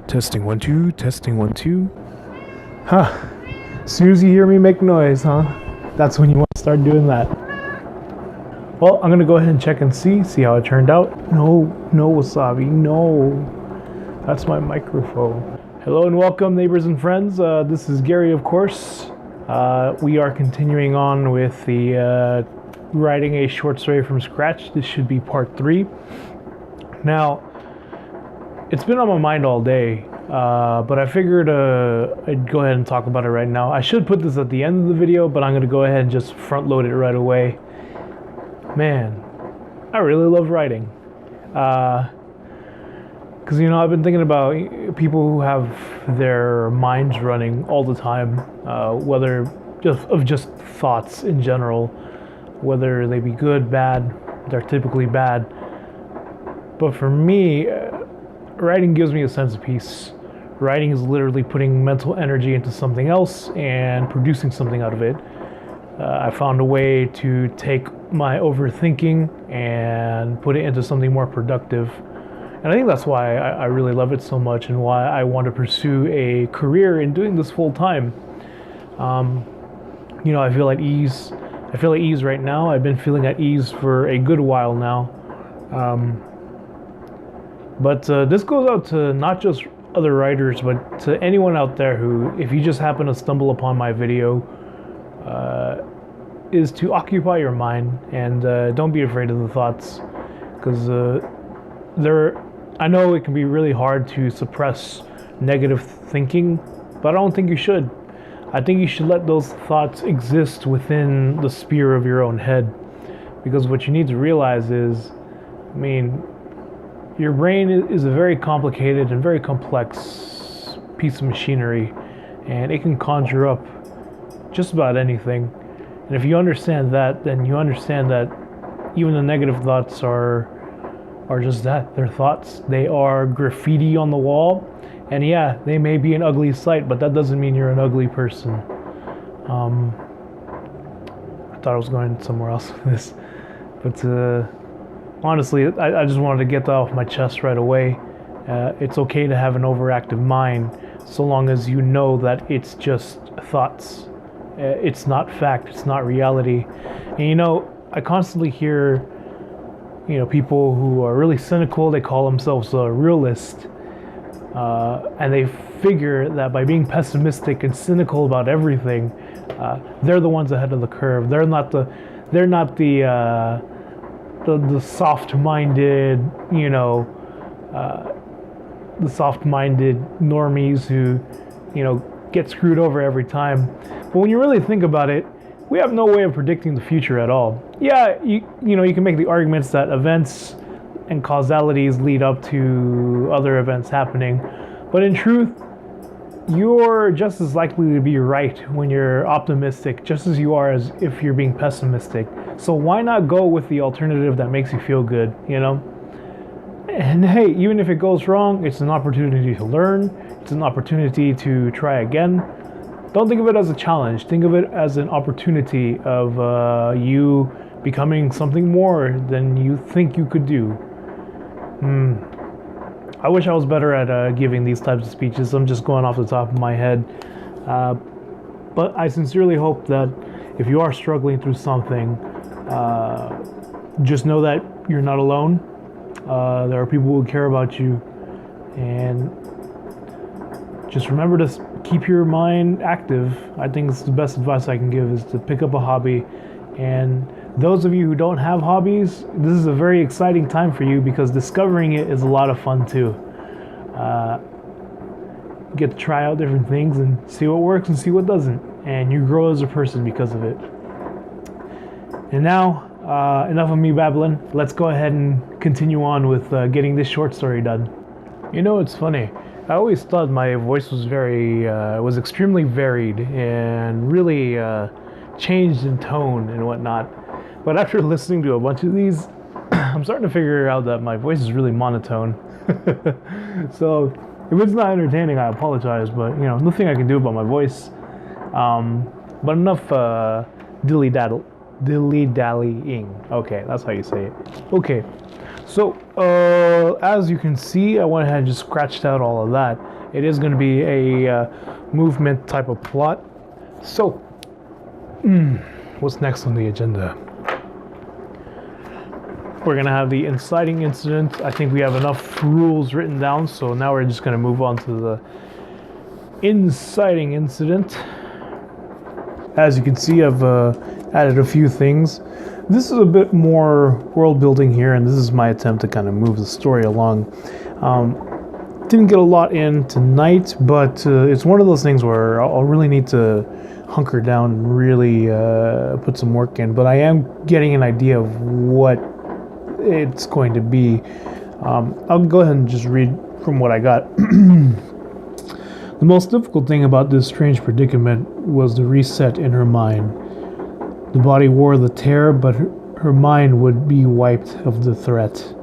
Testing 1 2, testing 1 2. Huh. As soon as you hear me make noise, huh? That's when you want to start doing that. Well, I'm gonna go ahead and check and see how it turned out. No, Wasabi, no. That's my microphone. Hello and welcome, neighbors and friends. This is Gary, of course. We are continuing on with the writing a short story from scratch. This should be part 3. Now, it's been on my mind all day, but I figured I'd go ahead and talk about it right now. I should put this at the end of the video, but I'm going to go ahead and just front load it right away. Man, I really love writing. Because, I've been thinking about people who have their minds running all the time, whether just thoughts in general, whether they be good, bad. They're typically bad. But for me, writing gives me a sense of peace. Writing is literally putting mental energy into something else and producing something out of it. I found a way to take my overthinking and put it into something more productive. And I think that's why I really love it so much and why I want to pursue a career in doing this full time. I feel at ease. I feel at ease right now. I've been feeling at ease for a good while now. But this goes out to not just other writers, but to anyone out there who, if you just happen to stumble upon my video, is to occupy your mind and don't be afraid of the thoughts, because I know it can be really hard to suppress negative thinking, but I don't think you should. I think you should let those thoughts exist within the sphere of your own head, because what you need to realize is, your brain is a very complicated and very complex piece of machinery, and it can conjure up just about anything. And if you understand that, then you understand that even the negative thoughts are just that. They're thoughts. They are graffiti on the wall. And yeah, they may be an ugly sight, but that doesn't mean you're an ugly person. I thought I was going somewhere else with this. But honestly, I just wanted to get that off my chest right away. It's okay to have an overactive mind, so long as you know that it's just thoughts. It's not fact, it's not reality. And I constantly hear, people who are really cynical, they call themselves a realist. And they figure that by being pessimistic and cynical about everything, they're the ones ahead of the curve. They're not the soft-minded, the soft-minded normies who, get screwed over every time. But when you really think about it, we have no way of predicting the future at all. Yeah, you can make the arguments that events and causalities lead up to other events happening, but in truth, you're just as likely to be right when you're optimistic, just as you are as if you're being pessimistic. So why not go with the alternative that makes you feel good, And hey, even if it goes wrong, it's an opportunity to learn. It's an opportunity to try again. Don't think of it as a challenge. Think of it as an opportunity of you becoming something more than you think you could do. I wish I was better at giving these types of speeches. I'm just going off the top of my head. But I sincerely hope that if you are struggling through something, just know that you're not alone. There are people who care about you. And just remember to keep your mind active. I think it's the best advice I can give is to pick up a hobby. And those of you who don't have hobbies, this is a very exciting time for you, because discovering it is a lot of fun too. You get to try out different things and see what works and see what doesn't, and you grow as a person because of it. And now, enough of me babbling. Let's go ahead and continue on with getting this short story done. It's funny. I always thought my voice was was extremely varied and really changed in tone and whatnot. But after listening to a bunch of these, I'm starting to figure out that my voice is really monotone. So if it's not entertaining, I apologize, but nothing I can do about my voice. But enough dilly-dallying. Okay, that's how you say it. Okay, So, as you can see, I went ahead and just scratched out all of that. It is going to be a movement type of plot. So, what's next on the agenda? We're going to have the inciting incident. I think we have enough rules written down, so now we're just going to move on to the inciting incident. As you can see, I've added a few things. This is a bit more world building here, and this is my attempt to kind of move the story along. Didn't get a lot in tonight, but it's one of those things where I'll really need to hunker down and really put some work in. But I am getting an idea of what it's going to be. I'll go ahead and just read from what I got. The most difficult thing about this strange predicament was the reset in her mind. The body wore the tear, but her mind would be wiped of the threat.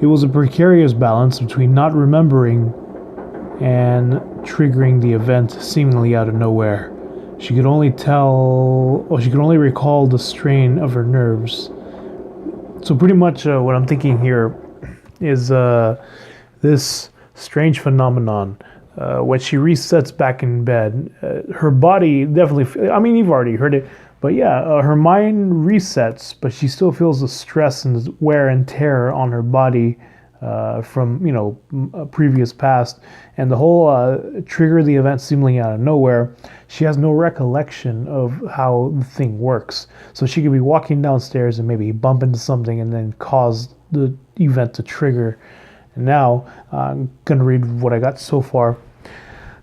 It was a precarious balance between not remembering and triggering the event seemingly out of nowhere. She could only recall the strain of her nerves. So pretty much what I'm thinking here is this strange phenomenon. When she resets back in bed, her body definitely, I mean, you've already heard it, but yeah, her mind resets, but she still feels the stress and the wear and tear on her body from, a previous past. And the whole trigger the event seemingly out of nowhere, she has no recollection of how the thing works. So she could be walking downstairs and maybe bump into something and then cause the event to trigger. And now, I'm going to read what I got so far.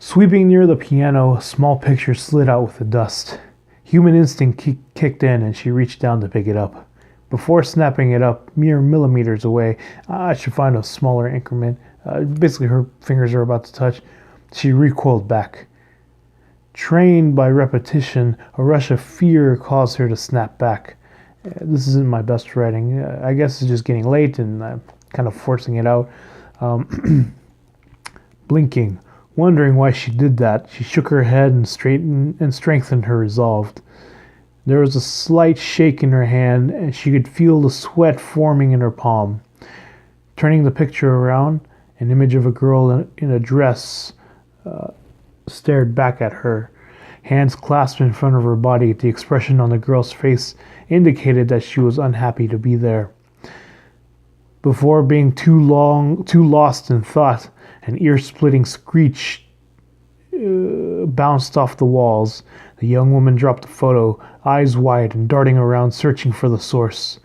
Sweeping near the piano, a small picture slid out with the dust. Human instinct kicked in and she reached down to pick it up. Before snapping it up, mere millimeters away, I should find a smaller increment. Basically, her fingers are about to touch. She recoiled back. Trained by repetition, a rush of fear caused her to snap back. This isn't my best writing. I guess it's just getting late and I'm kind of forcing it out. Blinking, wondering why she did that, she shook her head and strengthened her resolve. There was a slight shake in her hand, and she could feel the sweat forming in her palm. Turning the picture around, an image of a girl in a dress stared back at her. Hands clasped in front of her body, the expression on the girl's face indicated that she was unhappy to be there. Before being too lost in thought, an ear-splitting screech bounced off the walls. The young woman dropped the photo, eyes wide and darting around searching for the source.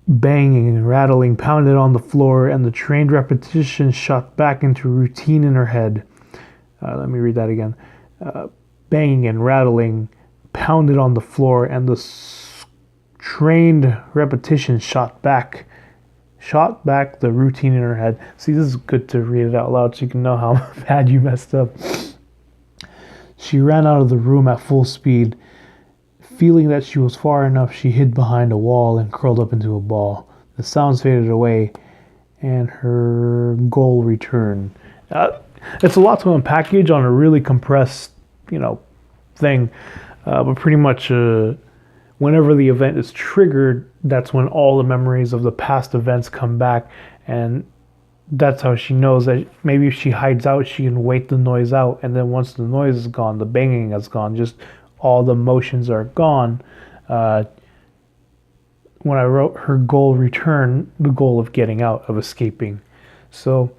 Banging and rattling pounded on the floor, and the trained repetition shot back into routine in her head. Let me read that again. Banging and rattling pounded on the floor, and the trained repetition shot back the routine in her head. See, this is good to read it out loud so you can know how bad you messed up. She ran out of the room at full speed. Feeling that she was far enough, she hid behind a wall and curled up into a ball. The sounds faded away, and her goal returned. It's a lot to unpackage on a really compressed, thing. But pretty much, whenever the event is triggered, that's when all the memories of the past events come back, and that's how she knows that maybe if she hides out, she can wait the noise out, and then once the noise is gone, the banging is gone, just all the motions are gone. When I wrote her goal return, the goal of getting out, of escaping. So,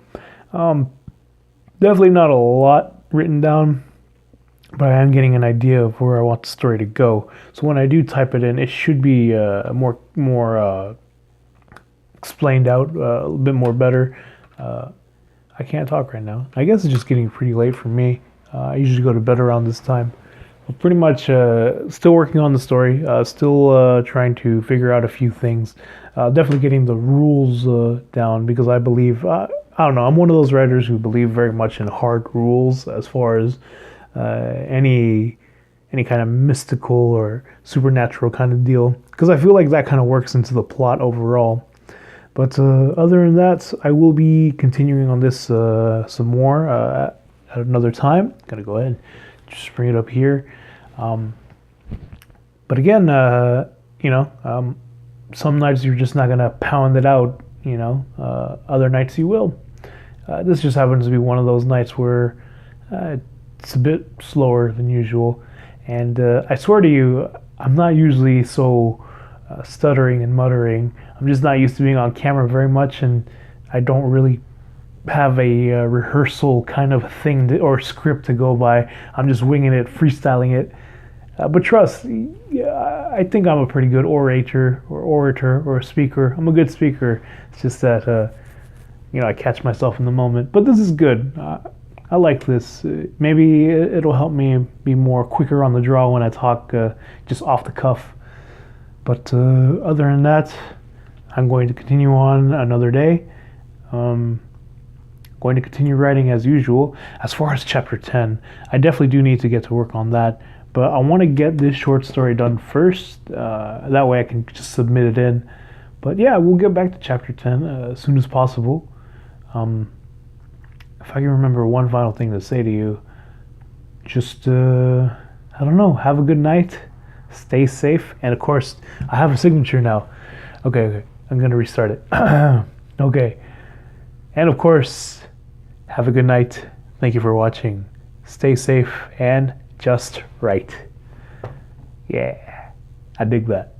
definitely not a lot written down, but I am getting an idea of where I want the story to go. So when I do type it in, it should be more explained out, a little bit more better. I can't talk right now. I guess it's just getting pretty late for me. I usually go to bed around this time. But pretty much still working on the story, still trying to figure out a few things. Definitely getting the rules down, because I believe, I don't know, I'm one of those writers who believe very much in hard rules as far as any kind of mystical or supernatural kind of deal, because I feel like that kind of works into the plot overall. But other than that, I will be continuing on this some more at another time. Gotta go ahead and just bring it up here. But again, some nights you're just not gonna pound it out, other nights you will. This just happens to be one of those nights where it's a bit slower than usual, and I swear to you, I'm not usually so stuttering and muttering. I'm just not used to being on camera very much, and I don't really have a rehearsal kind of thing or script to go by. I'm just winging it, freestyling it. But trust, I think I'm a pretty good orator or a speaker. I'm a good speaker. It's just that I catch myself in the moment. But this is good. I like this. Maybe it'll help me be more quicker on the draw when I talk just off the cuff. But other than that, I'm going to continue on another day. Going to continue writing as usual. As far as chapter 10, I definitely do need to get to work on that. But I want to get this short story done first. That way I can just submit it in. But yeah, we'll get back to chapter 10 as soon as possible. If I can remember one final thing to say to you, just, I don't know, have a good night, stay safe, and of course, I have a signature now. Okay, I'm going to restart it. Okay, and of course, have a good night. Thank you for watching. Stay safe and just right. Yeah, I dig that.